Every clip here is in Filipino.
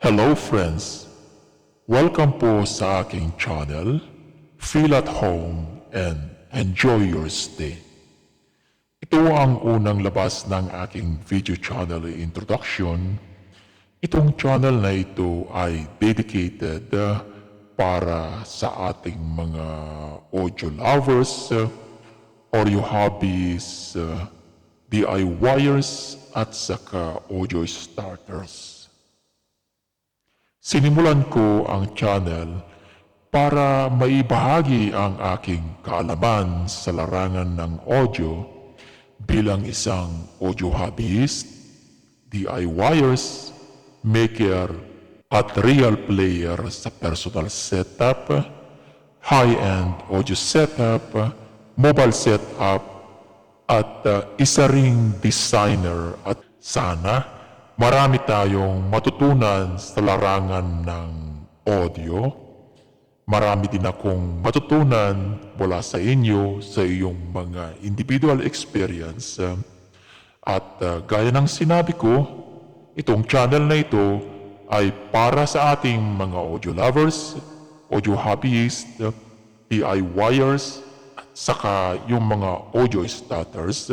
Hello friends! Welcome po sa aking channel. Feel at home and enjoy your stay. Ito ang unang labas ng aking video channel introduction. Itong channel na ito ay dedicated para sa ating mga audio lovers, audio hobbies, DIYers at saka audio starters. Sinimulan ko ang channel para maibahagi ang aking kaalaman sa larangan ng audio bilang isang audio hobbyist, DIYers, maker at real player sa personal setup, high-end audio setup, mobile setup, at isa ring designer at sana marami tayong matutunan sa larangan ng audio. Marami din akong matutunan mula sa inyo sa iyong mga individual experience. At gaya ng sinabi ko, itong channel na ito ay para sa ating mga audio lovers, audio hobbyists, DIYers, at saka yung mga audio starters.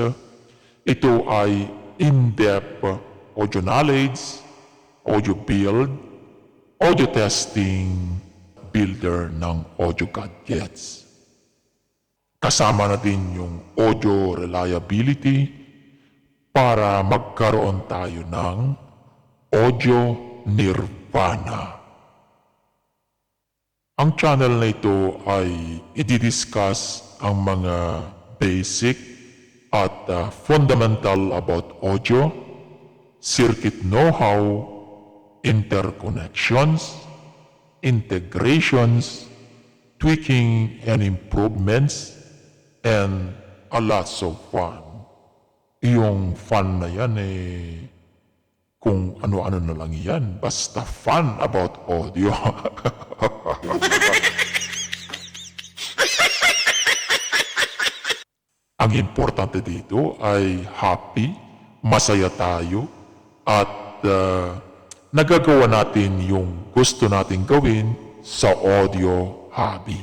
Ito ay in-depth audio knowledge, audio build, audio testing, builder ng audio gadgets. Kasama na din yung audio reliability para magkaroon tayo ng audio nirvana. Ang channel na ito ay i-discuss ang mga basic at fundamental about audio, circuit know-how, interconnections, integrations, tweaking and improvements, and a lots of fun. Yung fun na yan kung ano-ano na lang yan, basta fun about audio. Ang importante dito ay happy, masaya tayo, at nagagawa natin yung gusto nating gawin sa audio hobby.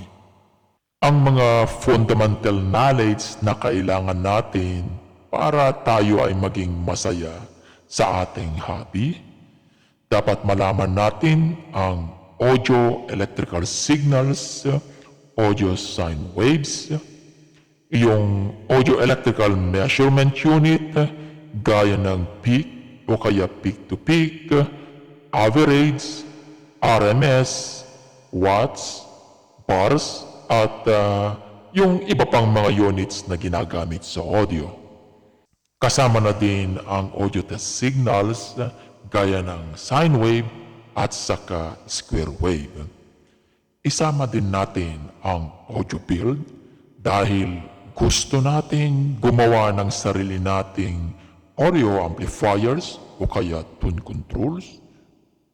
Ang mga fundamental knowledge na kailangan natin para tayo ay maging masaya sa ating hobby, dapat malaman natin ang audio electrical signals, audio sine waves, yung audio electrical measurement unit gaya ng peak o kaya peak-to-peak, average, RMS, watts, bars, at yung iba pang mga units na ginagamit sa audio. Kasama na din ang audio test signals gaya ng sine wave at saka square wave. Isama din natin ang audio build dahil gusto natin gumawa ng sarili nating audio amplifiers o kaya tune controls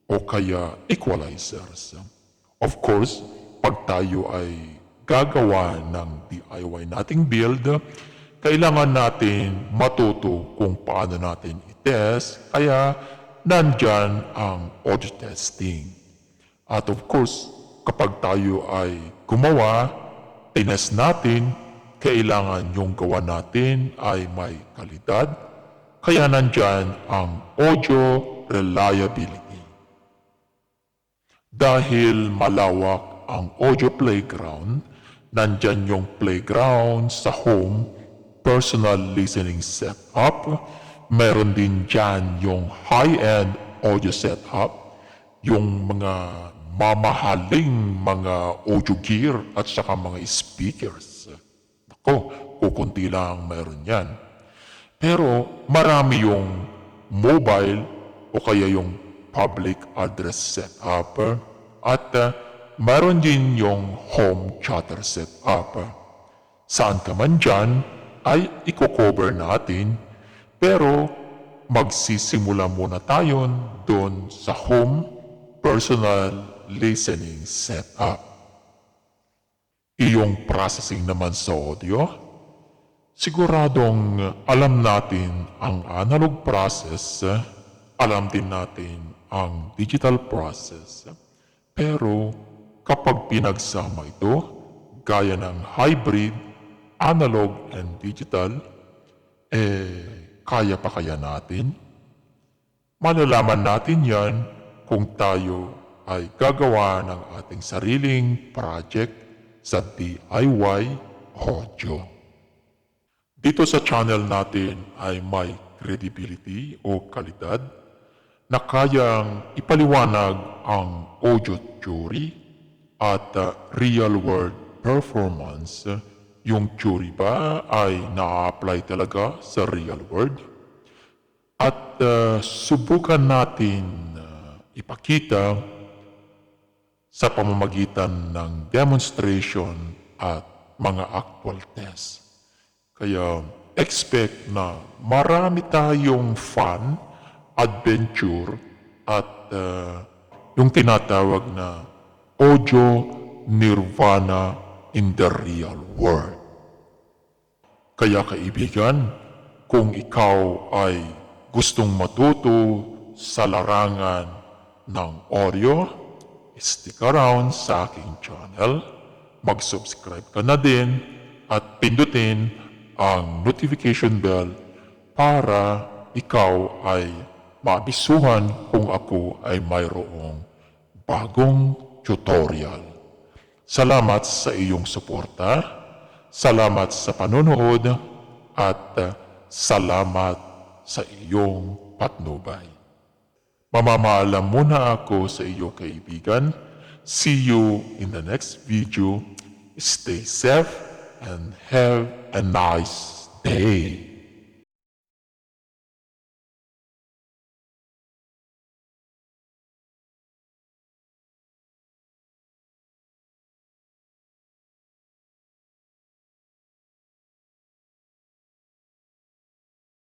o kaya equalizers. Of course, pag tayo ay gagawa ng DIY nating build, kailangan natin matuto kung paano natin i-test, kaya nandyan ang audio testing. At of course, kapag tayo ay gumawa, tinest natin, kailangan yung gawa natin ay may kalidad, kaya nandyan ang audio reliability. Dahil malawak ang audio playground, nandyan yung playground sa home, personal listening setup, meron din dyan yung high-end audio setup, yung mga mamahaling mga audio gear at saka mga speakers. Ako, kukunti lang meron yan. Pero marami yung mobile o kaya yung public address setup at mayroon din yung home chatter setup. Saan ka man dyan ay i-cover natin, pero magsisimula muna tayo doon sa home personal listening setup. Iyong processing naman sa audio, siguradong alam natin ang analog process, alam din natin ang digital process. Pero kapag pinagsama ito, gaya ng hybrid, analog, and digital, kaya pa kaya natin? Malalaman natin yan kung tayo ay gagawa ng ating sariling project sa DIY audio. Dito sa channel natin ay may credibility o kalidad na kayang ipaliwanag ang audio theory at real-world performance. Yung theory ba ay na-apply talaga sa real world? At subukan natin ipakita sa pamamagitan ng demonstration at mga actual test. Kaya expect na marami tayong fun, adventure, at yung tinatawag na audio nirvana in the real world. Kaya kaibigan, kung ikaw ay gustong matuto sa larangan ng audio, stick around sa aking channel, mag-subscribe ka na din at pindutin ang notification bell para ikaw ay mabisuhan kung ako ay mayroong bagong tutorial. Salamat sa iyong suporta, salamat sa panonood, at salamat sa iyong patnubay. Mamamaalam muna ako sa iyo kaibigan. See you in the next video. Stay safe and have a nice day.